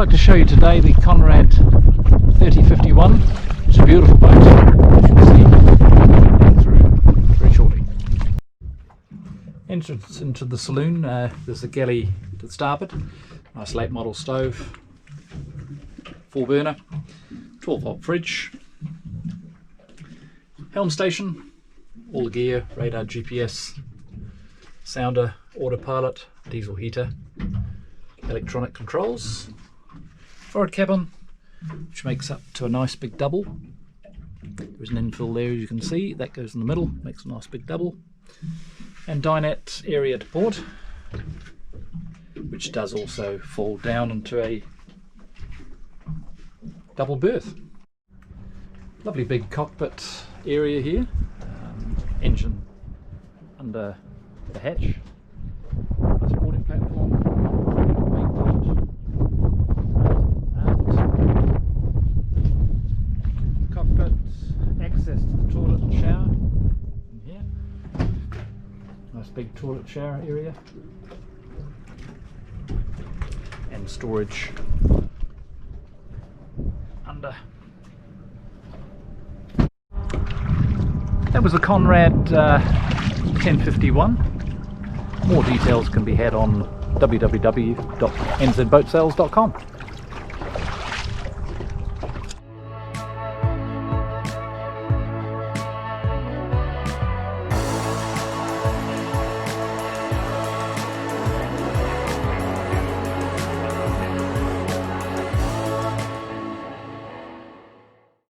like to show you today the Conrad 3051. It's a beautiful boat, as you can see through very shortly. Entrance into the saloon, there's a galley to the starboard, nice late model stove, 4 burner, 12-volt fridge, helm station, all the gear, radar, GPS, sounder, autopilot, diesel heater, electronic controls, forward cabin, which makes up to a nice big double. There's an infill there, as you can see, that goes in the middle, makes a nice big double, and dinette area to port, which does also fall down into a double berth. Lovely big cockpit area here, engine under the hatch, nice boarding platform, main port, cockpit, access to the toilet and shower in here, nice big toilet shower area, and storage under. That was the Conrad 1051. More details can be had on www.nzboatsales.com.